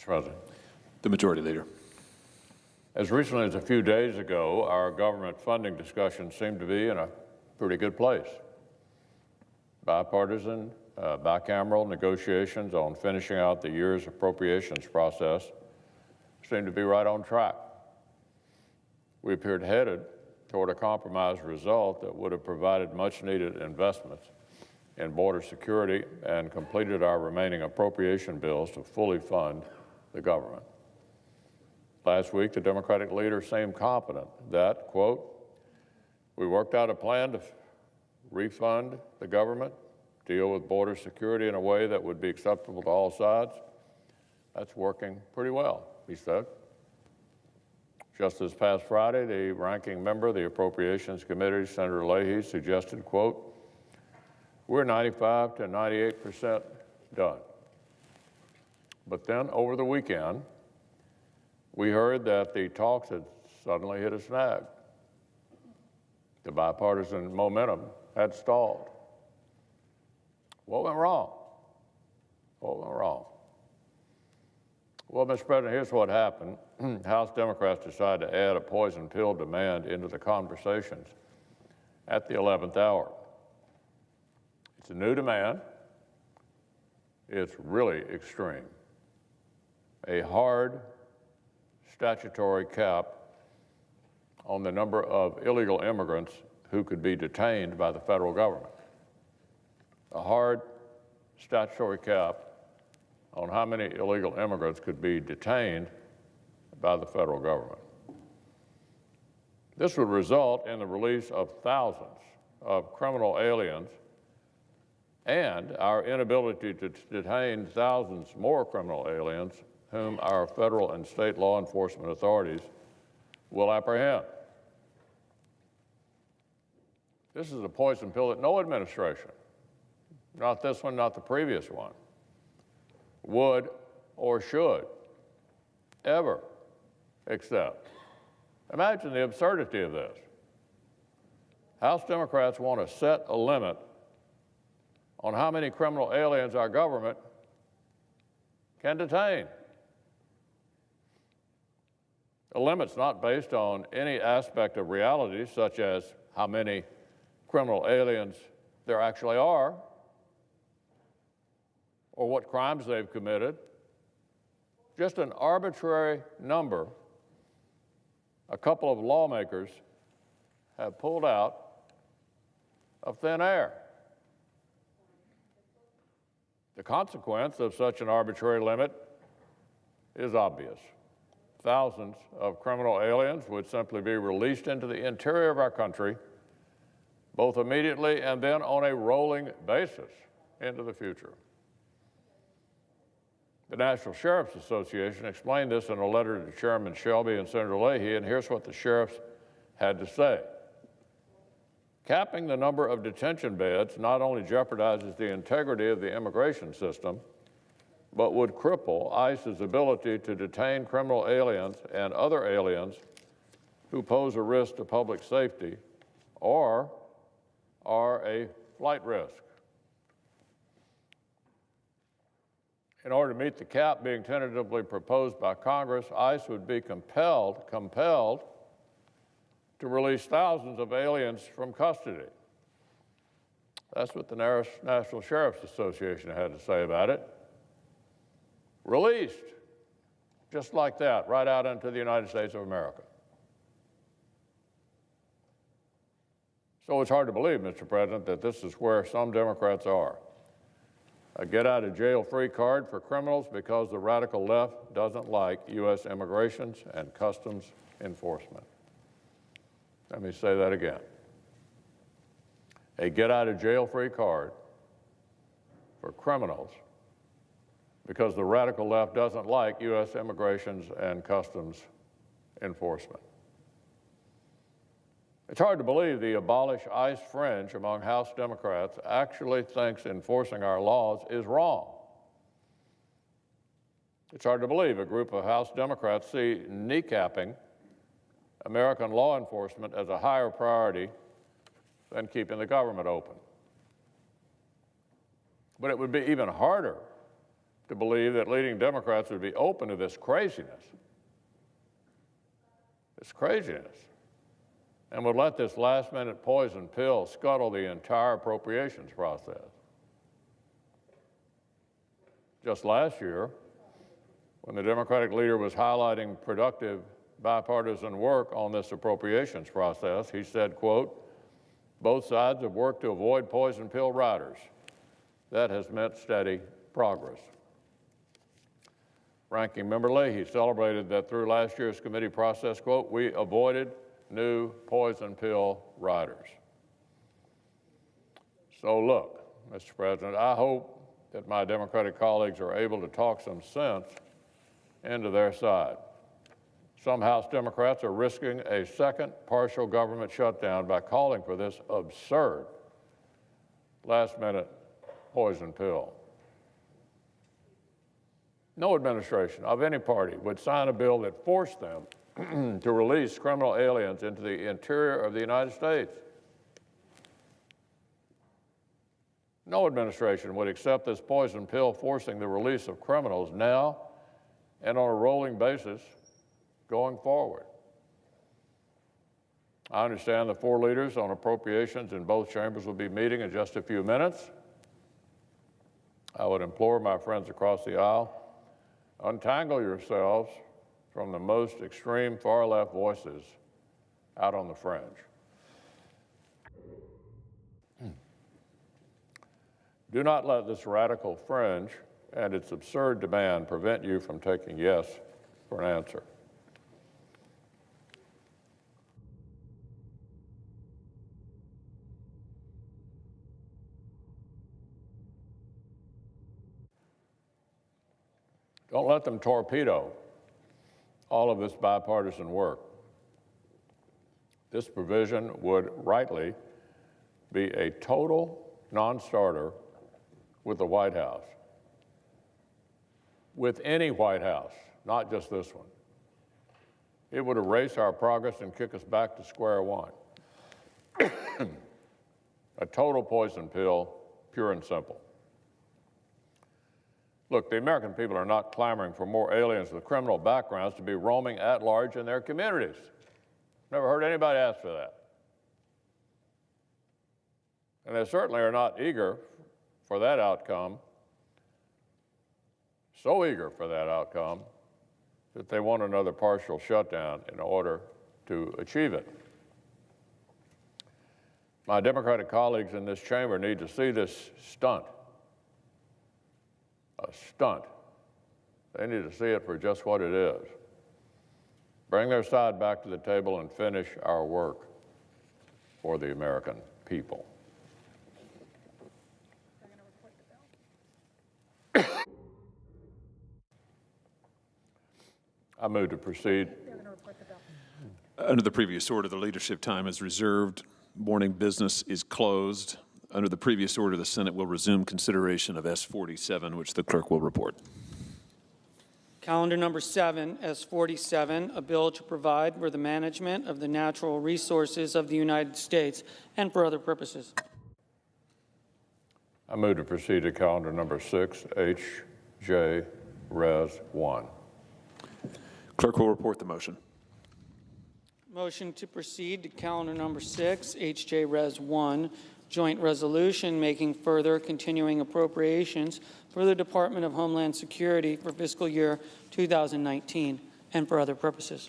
Mr. President. The Majority Leader. As recently as a few days ago, our government funding discussions seem to be in a pretty good place. Bipartisan, bicameral negotiations on finishing out the year's appropriations process seem to be right on track. We appeared headed toward a compromise result that would have provided much-needed investments in border security and completed our remaining appropriation bills to fully fund the government. Last week, the Democratic leader seemed confident that, quote, we worked out a plan to refund the government, deal with border security in a way that would be acceptable to all sides. That's working pretty well, he said. Just this past Friday, the ranking member of the Appropriations Committee, Senator Leahy, suggested, quote, we're 95 to 98% done. But then over the weekend, we heard that the talks had suddenly hit a snag. The bipartisan momentum had stalled. What went wrong? What went wrong? Well, Mr. President, here's what happened. House Democrats decided to add a poison pill demand into the conversations at the 11th hour. It's a new demand. It's really extreme. A hard statutory cap on the number of illegal immigrants who could be detained by the federal government. A hard statutory cap on how many illegal immigrants could be detained by the federal government. This would result in the release of thousands of criminal aliens and our inability to detain thousands more criminal aliens whom our federal and state law enforcement authorities will apprehend. This is a poison pill that no administration, not this one, not the previous one, would or should ever accept. Imagine the absurdity of this. House Democrats want to set a limit on how many criminal aliens our government can detain. The limit's not based on any aspect of reality, such as how many criminal aliens there actually are, or what crimes they've committed. Just an arbitrary number a couple of lawmakers have pulled out of thin air. The consequence of such an arbitrary limit is obvious. Thousands of criminal aliens would simply be released into the interior of our country, both immediately and then on a rolling basis into the future. The National Sheriff's Association explained this in a letter to Chairman Shelby and Senator Leahy, and here's what the sheriffs had to say. Capping the number of detention beds not only jeopardizes the integrity of the immigration system, but would cripple ICE's ability to detain criminal aliens and other aliens who pose a risk to public safety or are a flight risk. In order to meet the cap being tentatively proposed by Congress, ICE would be compelled to release thousands of aliens from custody. That's what the National Sheriff's Association had to say about it. Released, just like that, right out into the United States of America. So it's hard to believe, Mr. President, that this is where some Democrats are. A get-out-of-jail-free card for criminals because the radical left doesn't like U.S. immigration and customs enforcement. Let me say that again. A get-out-of-jail-free card for criminals because the radical left doesn't like U.S. immigration and customs enforcement. It's hard to believe the abolish ICE fringe among House Democrats actually thinks enforcing our laws is wrong. It's hard to believe a group of House Democrats see kneecapping American law enforcement as a higher priority than keeping the government open. But it would be even harder to believe that leading Democrats would be open to this craziness. This craziness. And would let this last-minute poison pill scuttle the entire appropriations process. Just last year, when the Democratic leader was highlighting productive bipartisan work on this appropriations process, he said, quote, "Both sides have worked to avoid poison pill riders. That has meant steady progress." Ranking Member Leahy celebrated that through last year's committee process, quote, "We avoided new poison pill riders." So look, Mr. President, I hope that my Democratic colleagues are able to talk some sense into their side. Some House Democrats are risking a second partial government shutdown by calling for this absurd last-minute poison pill. No administration of any party would sign a bill that forced them to release criminal aliens into the interior of the United States. No administration would accept this poison pill forcing the release of criminals now and on a rolling basis going forward. I understand the 4 leaders on appropriations in both chambers will be meeting in just a few minutes. I would implore my friends across the aisle, untangle yourselves from the most extreme far-left voices out on the fringe. Do not let this radical fringe and its absurd demand prevent you from taking yes for an answer. Don't let them torpedo all of this bipartisan work. This provision would rightly be a total non-starter with the White House, with any White House, not just this one. It would erase our progress and kick us back to square one. A total poison pill, pure and simple. Look, the American people are not clamoring for more aliens with criminal backgrounds to be roaming at large in their communities. Never heard anybody ask for that. And they certainly are not eager for that outcome, so eager for that outcome that they want another partial shutdown in order to achieve it. My Democratic colleagues in this chamber need to see this stunt. A stunt. They need to see it for just what it is. Bring their side back to the table and finish our work for the American people. I move to proceed. Under the previous order, the leadership time is reserved. Morning business is closed. Under the previous order, the Senate will resume consideration of S-47, which the clerk will report. Calendar number 7, S-47, a bill to provide for the management of the natural resources of the United States and for other purposes. I move to proceed to calendar number 6, H.J. Res. 1. Clerk will report the motion. Motion to proceed to calendar number 6, H.J. Res. 1, joint resolution making further continuing appropriations for the Department of Homeland Security for fiscal year 2019 and for other purposes.